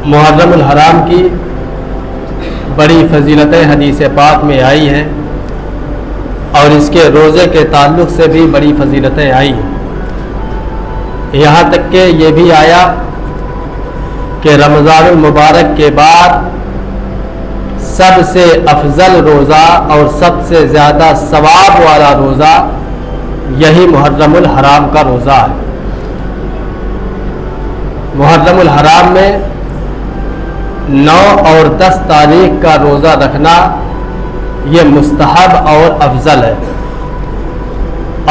محرم الحرام کی بڑی فضیلتیں حدیث پاک میں آئی ہیں اور اس کے روزے کے تعلق سے بھی بڑی فضیلتیں آئی ہیں، یہاں تک کہ یہ بھی آیا کہ رمضان المبارک کے بعد سب سے افضل روزہ اور سب سے زیادہ ثواب والا روزہ یہی محرم الحرام کا روزہ ہے۔ محرم الحرام میں 9 اور 10 تاریخ کا روزہ رکھنا یہ مستحب اور افضل ہے،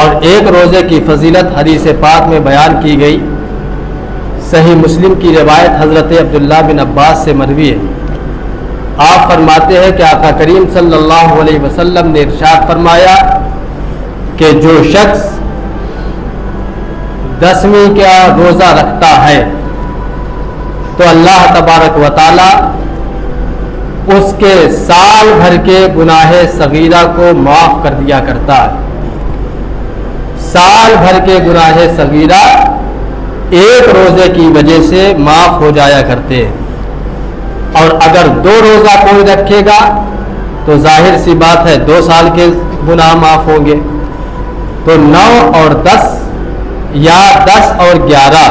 اور ایک روزے کی فضیلت حدیث پاک میں بیان کی گئی۔ صحیح مسلم کی روایت حضرت عبداللہ بن عباس سے مروی ہے، آپ فرماتے ہیں کہ آقا کریم صلی اللہ علیہ وسلم نے ارشاد فرمایا کہ جو شخص 10ویں کا روزہ رکھتا ہے تو اللہ تبارک و تعالی اس کے سال بھر کے گناہ صغیرہ کو معاف کر دیا کرتا ہے۔ سال بھر کے گناہ صغیرہ ایک روزے کی وجہ سے معاف ہو جایا کرتے ہیں، اور اگر 2 روزہ کوئی رکھے گا تو ظاہر سی بات ہے 2 سال کے گناہ معاف ہوں گے۔ تو 9 اور 10 یا 10 اور 11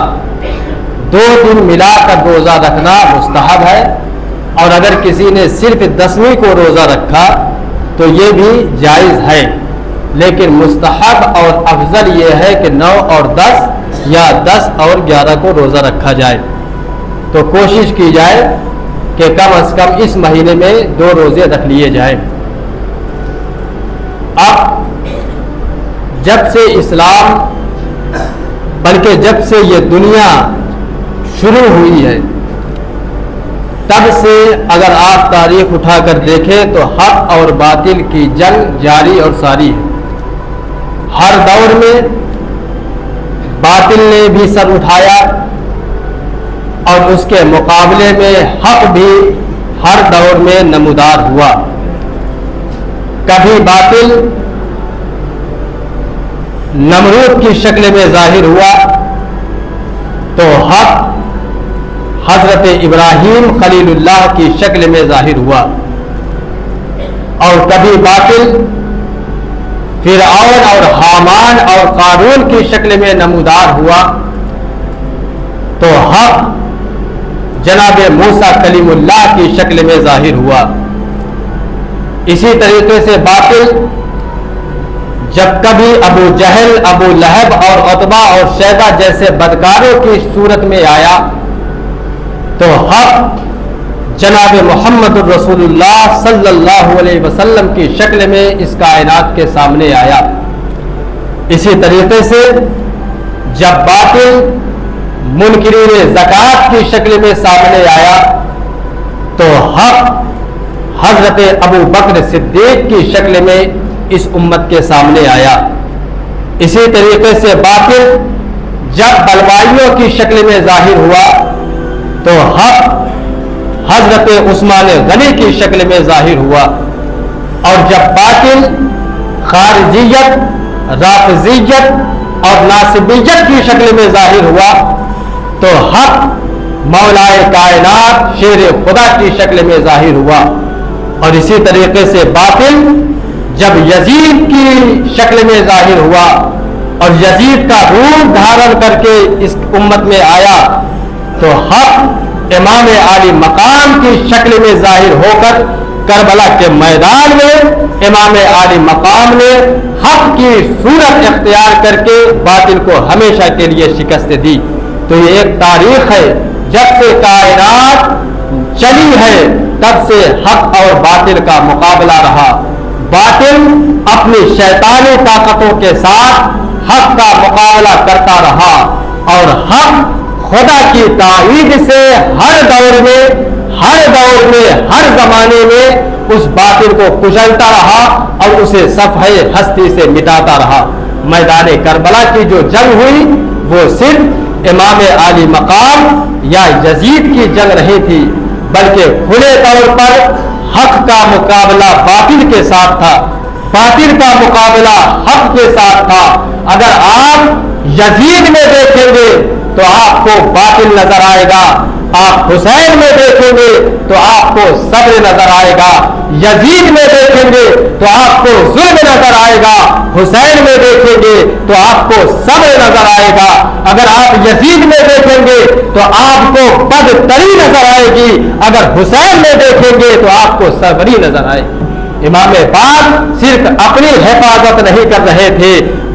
2 دن ملا کر روزہ رکھنا مستحب ہے، اور اگر کسی نے صرف 10ویں کو روزہ رکھا تو یہ بھی جائز ہے، لیکن مستحب اور افضل یہ ہے کہ 9 اور 10 یا 10 اور 11 کو روزہ رکھا جائے۔ تو کوشش کی جائے کہ کم از کم اس مہینے میں 2 روزے رکھ لیے جائیں۔ اب جب سے اسلام بلکہ جب سے یہ دنیا شروع ہوئی ہے تب سے اگر آپ تاریخ اٹھا کر دیکھیں تو حق اور باطل کی جنگ جاری اور ساری ہے۔ ہر دور میں باطل نے بھی سر اٹھایا اور اس کے مقابلے میں حق بھی ہر دور میں نمودار ہوا۔ کبھی باطل نمرود کی شکل میں ظاہر ہوا تو حق حضرت ابراہیم خلیل اللہ کی شکل میں ظاہر ہوا، اور کبھی باطل فرعون اور حامان اور قارون کی شکل میں نمودار ہوا تو حق جناب موسیٰ کلیم اللہ کی شکل میں ظاہر ہوا۔ اسی طریقے سے باطل جب کبھی ابو جہل، ابو لہب اور عتبہ اور شیبہ جیسے بدکاروں کی صورت میں آیا تو حق جناب محمد الرسول اللہ صلی اللہ علیہ وسلم کی شکل میں اس کائنات کے سامنے آیا۔ اسی طریقے سے جب باطل منکرین زکوٰۃ کی شکل میں سامنے آیا تو حق حضرت ابو بکر صدیق کی شکل میں اس امت کے سامنے آیا۔ اسی طریقے سے باطل جب بلوائیوں کی شکل میں ظاہر ہوا تو حق حضرت عثمان غنی کی شکل میں ظاہر ہوا، اور جب باطل خارجیت، رافضیت اور ناصبیت کی شکل میں ظاہر ہوا تو حق مولائے کائنات شیر خدا کی شکل میں ظاہر ہوا۔ اور اسی طریقے سے باطل جب یزید کی شکل میں ظاہر ہوا اور یزید کا روپ دھارن کر کے اس امت میں آیا تو حق امام عالی مقام کی شکل میں ظاہر ہو کر کربلا کے میدان میں امام عالی مقام نے حق کی صورت اختیار کر کے باطل کو ہمیشہ کے لیے شکست دی۔ تو یہ ایک تاریخ ہے، جب سے کائنات چلی ہے تب سے حق اور باطل کا مقابلہ رہا۔ باطل اپنی شیطانی طاقتوں کے ساتھ حق کا مقابلہ کرتا رہا، اور حق خدا کی تائید سے ہر دور میں ہر زمانے میں اس باطل کو کچلتا رہا اور اسے صفحے ہستی سے مٹاتا رہا۔ میدان کربلا کی جو جنگ ہوئی وہ صرف امام عالی مقام یا یزید کی جنگ نہیں تھی، بلکہ کھلے طور پر حق کا مقابلہ باطل کے ساتھ تھا، باطل کا مقابلہ حق کے ساتھ تھا۔ اگر آپ یزید میں دیکھیں گے تو آپ کو باطل نظر آئے گا، آپ حسین میں دیکھیں گے تو آپ کو صبر نظر آئے گا، یزید میں دیکھیں گے تو آپ کو ظلم نظر آئے گا، حسین میں دیکھیں گے تو آپ کو صبر نظر آئے گا۔ اگر آپ یزید میں دیکھیں گے تو آپ کو بدتری نظر آئے گی، اگر حسین میں دیکھیں گے تو آپ کو صبری نظر آئے گی۔ امام پاک صرف اپنی حفاظت نہیں کر رہے تھے،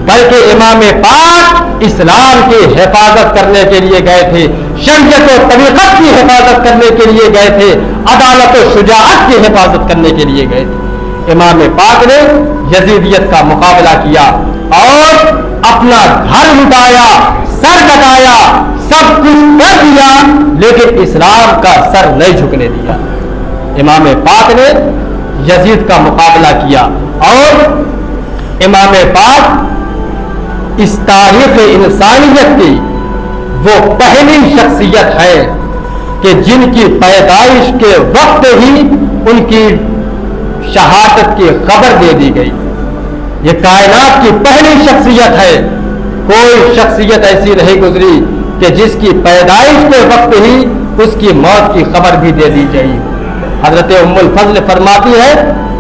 بلکہ امام پاک اسلام کی حفاظت کرنے کے لیے گئے تھے، شریعت و طریقت کی حفاظت کرنے کے لیے گئے تھے، عدالت و شجاعت کی حفاظت کرنے کے لیے گئے تھے۔ امام پاک نے یزیدیت کا مقابلہ کیا اور اپنا گھر لٹایا، سر کٹایا، سب کچھ کر دیا، لیکن اسلام کا سر نہیں جھکنے دیا۔ امام پاک نے یزید کا مقابلہ کیا اور امام پاک اس تاریخ انسانیت کی وہ پہلی شخصیت ہے کہ جن کی پیدائش کے وقت ہی ان کی شہادت کی خبر دے دی گئی۔ یہ کائنات کی پہلی شخصیت ہے، کوئی شخصیت ایسی نہیں گزری کہ جس کی پیدائش کے وقت ہی اس کی موت کی خبر بھی دے دی جائے۔ حضرت ام الفضل فرماتی ہے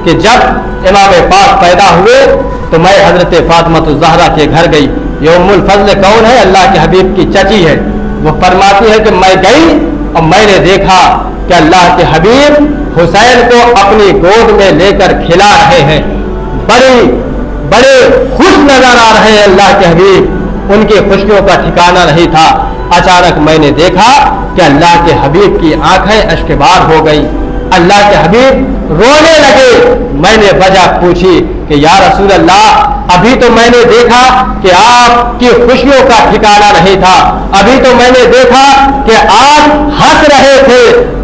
کہ جب امام پاک پیدا ہوئے تو میں حضرت فاطمہ الزہرا کے گھر گئی۔ یہ ام الفضل کون ہے؟ اللہ کے حبیب کی چچی ہے۔ وہ فرماتی ہے کہ میں گئی اور میں نے دیکھا کہ اللہ کے حبیب حسین کو اپنی گود میں لے کر کھلا رہے ہیں، بڑے خوش نظر آ رہے ہیں اللہ کے حبیب، ان کی خوشیوں کا ٹھکانہ نہیں تھا۔ اچانک میں نے دیکھا کہ اللہ کے حبیب کی آنکھیں اشکبار ہو گئی، اللہ کے حبیب رونے لگے۔ میں نے وجہ پوچھی کہ یا رسول اللہ، ابھی تو میں نے دیکھا کہ آپ کی خوشیوں کا ٹھکانہ نہیں تھا، ابھی تو میں نے دیکھا کہ آپ ہنس رہے تھے،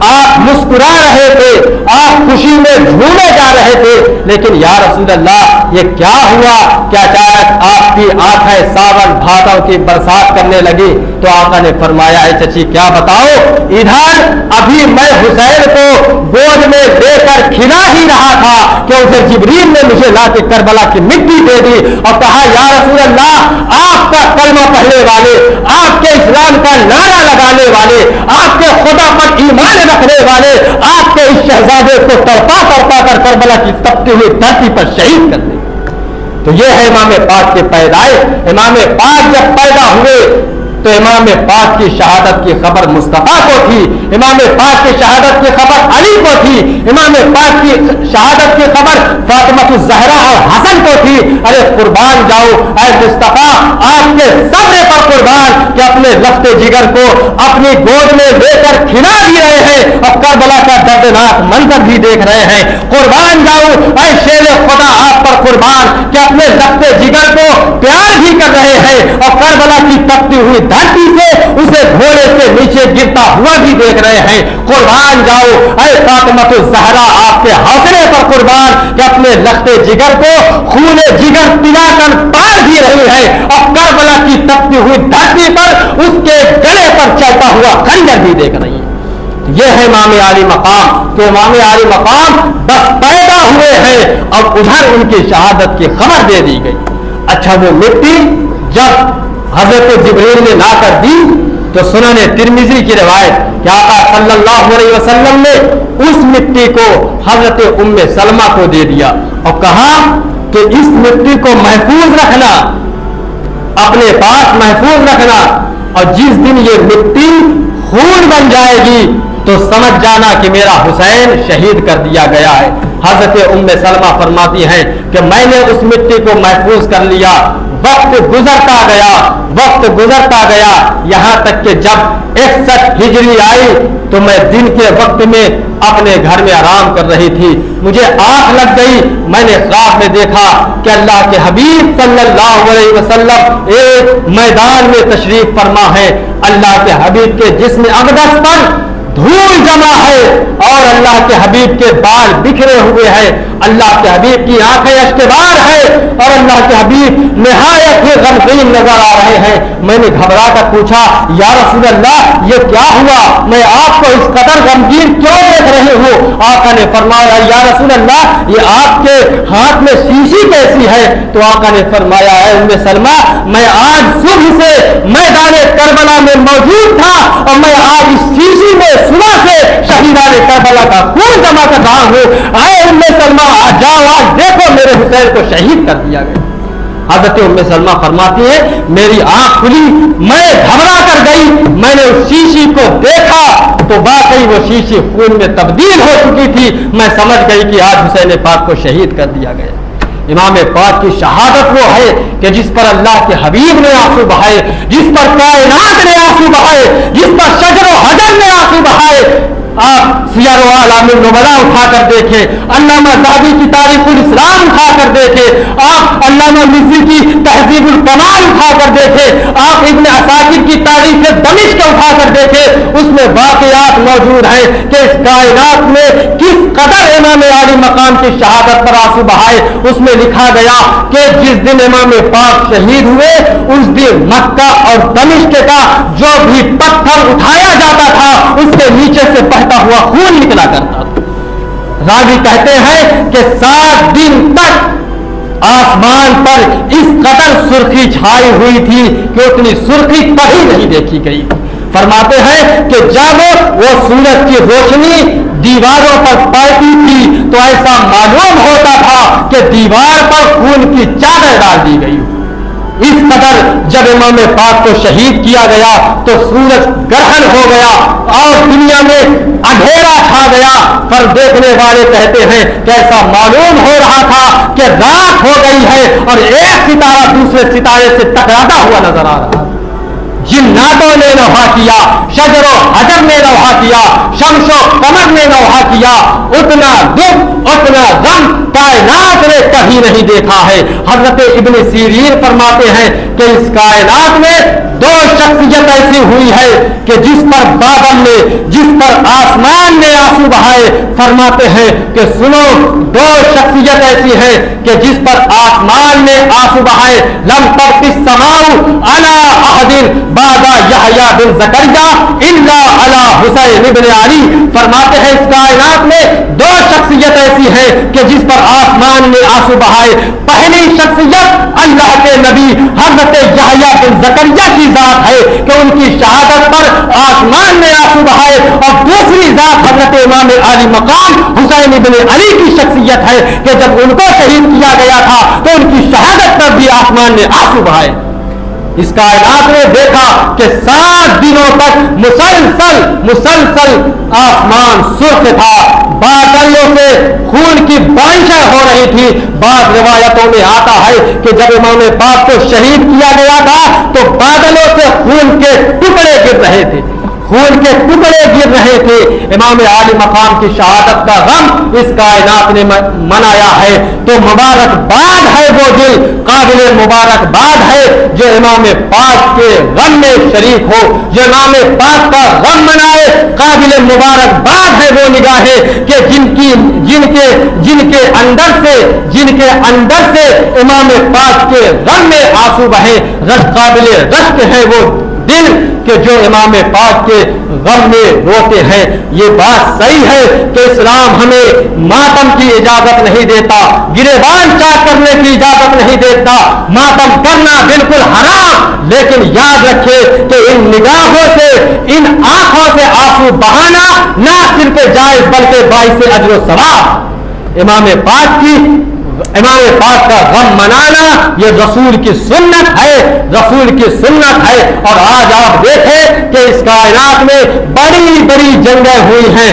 آپ مسکرا رہے تھے، آپ خوشی میں جھومے جا رہے تھے، لیکن یا رسول اللہ یہ کیا ہوا کہ اچانک آپ کی آنکھیں ساون بھادوں کی برسات کرنے لگی؟ تو آقا نے فرمایا ہے چچی کیا بتاؤ، ادھر ابھی میں حسین کو گود میں لے کر کھلا ہی رہا تھا کہ ادھر جبریل نے مجھے لا کے کربلا کی مٹی دے دی اور کہا یا رسول اللہ، آپ کا کلمہ پڑھنے والے، آپ کے اسلام کا نعرہ لگانے والے، آپ کے خدا پر ایمان رکھنے والے، آپ کے اس شہزادے کو تڑپا کر کربلا کی تپتی ہوئی دھرتی پر شہید کر دے۔ تو یہ ہے امام پاک کی پیدائش۔ امام پاک جب پیدا ہوئے تو امام پاک کی شہادت کی خبر مصطفیٰ کو تھی، امام پاک کی شہادت کی خبر علی کو تھی، امام پاک کی شہادت کی خبر فاطمہ الزہرا اور حسن کو تھی۔ ارے قربان جاؤ اے مصطفیٰ، آپ کے صبر پر قربان کہ اپنے لفظ جگر کو اپنی گود میں لے کر کھلا بھی رہے ہیں اور کربلا کا دردناک منظر بھی دیکھ رہے ہیں۔ قربان جاؤ اے شیر خدا آپ پر قربان کہ اپنے لفظ جگر کو پیار بھی کر رہے ہیں اور کربلا کی تپتی ہوئی دھرتی سے اسے گھوڑے سے نیچے گرتا ہوا بھی دیکھ رہے ہیں۔ قربان جاؤ اے فاطمہ الزہرا آپ کے حوصلے پر قربان کہ اپنے لخت جگر کو خون جگر پلا کر پار بھی رہی ہے اور کربلا کی تپتی ہوئی دھرتی پر اس کے گلے پر چلتا ہوا خنجر بھی دیکھ رہی ہے۔ یہ ہے امام عالی مقام۔ تو امام عالی مقام بس پیدا ہوئے ہیں اور ادھر ان کی شہادت کی خبر دے دی گئی۔ اچھا وہ مٹی جب حضرت جبریل نے لا کر دی تو سنن ترمذی کی روایت کہ آقا صلی اللہ علیہ وسلم نے اس مٹی کو حضرت ام سلمہ کو دے دیا اور کہا کہ اس مٹی کو محفوظ رکھنا، اپنے پاس محفوظ رکھنا، اور جس دن یہ مٹی خون بن جائے گی تو سمجھ جانا کہ میرا حسین شہید کر دیا گیا ہے۔ حضرت ام سلمہ فرماتی ہیں کہ میں نے اس مٹی کو محفوظ کر لیا، وقت گزرتا گیا یہاں تک کہ جب 61 ہجری آئی تو میں دن کے وقت میں اپنے گھر میں آرام کر رہی تھی، مجھے آنکھ لگ گئی، میں نے خواب میں دیکھا کہ اللہ کے حبیب صلی اللہ علیہ وسلم ایک میدان میں تشریف فرما ہے، اللہ کے حبیب کے جسم اقدس پر دھول جمع ہے اور اللہ کے حبیب کے بال بکھرے ہوئے ہیں، اللہ کے حبیب کی آنکھیں اشکبار ہے اور اللہ کے حبیب نہایت ہی غمگین نظر آ رہے ہیں۔ میں نے گھبرا کر پوچھا یا رسول اللہ یہ کیا ہوا، میں آپ کو اس قدر غمگین کیوں دیکھ رہی ہوں؟ آقا نے فرمایا یا رسول اللہ یہ آپ کے ہاتھ میں شیشی کیسی ہے؟ تو آقا نے فرمایا اے ام سلمہ میں آج صبح سے میدان کربلا میں موجود تھا اور میں آج اس شیشی میں صبح سے شہیدان کربلا کا خون جمع کر رہا ہوں۔ اے ام سلمہ جاؤ آج دیکھو میرے حسین کو شہید کر دیا گیا۔ حضرت ام سلمہ فرماتی ہے میری آنکھ کھلی، میں گھبرا کر گئی، میں نے اس شیشی کو دیکھا تو واقعی وہ شیشی خون میں تبدیل ہو چکی تھی، میں سمجھ گئی کہ آج حسین پاک کو شہید کر دیا گیا۔ امام پاک کی شہادت وہ ہے کہ جس پر اللہ کے حبیب نے آنسو بہائے، جس پر کائنات نے آنسو بہائے، جس پر شجر و حجر نے آنسو بہائے۔ آپ سیر و اعلام النبلاء اٹھا کر دیکھیں، علامہ ذہبی کی تاریخ الاسلام اٹھا کر دیکھیں، آپ علامہ مزی کی تہذیب الکمال اٹھا کر دیکھیں، آپ ابن عساکر کی تاریخ دمشق اٹھا کر دیکھیں، اس میں واقعات موجود ہیں کہ اس کائنات میں کس قدر امام عالی مقام کی شہادت پر آنسو بہائے۔ اس میں لکھا گیا کہ جس دن امام پاک شہید ہوئے اس دن مکہ اور دمشق کا جو بھی پتھر اٹھایا جاتا تھا اس کے نیچے سے بہتا ہوا خون نکلا کرتا تھا۔ راوی کہتے ہیں کہ 7 دن تک آسمان پر اس قدر سرخی چھائی ہوئی تھی کہ اتنی سرخی کبھی نہیں دیکھی گئی۔ فرماتے ہیں کہ جب وہ سورج کی روشنی دیواروں پر پڑتی تھی تو ایسا معلوم ہوتا تھا کہ دیوار پر خون کی چادر ڈال دی گئی۔ اس قدر جب امام پاک کو شہید کیا گیا تو سورج گرہن ہو گیا اور دنیا میں اندھیرا چھا گیا، پر دیکھنے والے کہتے ہیں کہ ایسا معلوم ہو رہا تھا کہ رات ہو گئی ہے اور ایک ستارہ دوسرے ستارے سے ٹکراتا ہوا نظر آ رہا۔ جناتوں نے نوحہ کیا، شجر و حجر نے نوحہ کیا، شمس و قمر نے نوحہ کیا، اتنا دکھ اتنا غم کائنات نے کبھی نہیں دیکھا ہے۔ حضرت ابن سیرین فرماتے ہیں کہ اس کائنات میں 2 شخصیت ایسی ہوئی ہے کہ جس پر بادل نے، جس پر آسمان نے آنسو بہائے۔ فرماتے ہیں کہ سنو 2 شخصیت ایسی ہے کہ جس پر آسمان نے آنسو بہائے، لم تبق السماء علی احد بعد یحییٰ بن زکریا الا علی حسین ابن علی۔ فرماتے ہیں اس کائنات میں 2 شخصیت ایسی ہے کہ جس پر آسمان نے آنسو بہائے۔ پہلی شخصیت اللہ کے نبی حضرت یحییٰ بن زکریا کی ذات ہے کہ ان کی شہادت پر آسمان نے آنسو بہائے، اور دوسری ذات حضرت امام عالی مقام حسین ابن علی کی شخصیت ہے کہ جب ان کو شہید کیا گیا تھا تو ان کی شہادت پر بھی آسمان نے آنسو بہائے۔ اس کائنات نے دیکھا کہ 7 دنوں تک مسلسل آسمان سرخ تھا، بادلوں سے خون کی بارشیں ہو رہی تھی۔ بعض روایتوں میں آتا ہے کہ جب امام پاک کو شہید کیا گیا تھا تو بادلوں سے خون کے ٹکڑے گر رہے تھے، خون کے ٹکڑے گر رہے تھے۔ امام عالی مقام کی شہادت کا غم اس کائنات نے منایا ہے، تو مبارکباد ہے وہ دل، قابل مبارکباد ہے جو امام پاک کے غم میں شریک ہو، جو امام پاک کا غم منائے۔ قابل مبارکباد ہے وہ نگاہیں کہ جن کے اندر سے امام پاک کے غم میں آنسو بہے۔ قابل رشک ہے وہ دل کہ جو امام پاک کے غم میں روتے ہیں۔ یہ بات صحیح ہے کہ اسلام ہمیں ماتم کی اجازت نہیں دیتا، گریبان چاک کرنے کی اجازت نہیں دیتا، ماتم کرنا بالکل حرام، لیکن یاد رکھے کہ ان نگاہوں سے، ان آنکھوں سے آنسو بہانا نہ صرف جائز بلکہ باعث اجر و ثواب۔ امام پاک کا غم منانا یہ رسول کی سنت ہے، رسول کی سنت ہے۔ اور آج آپ دیکھیں کہ اس کائنات میں بڑی بڑی جنگیں ہوئی ہیں،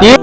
3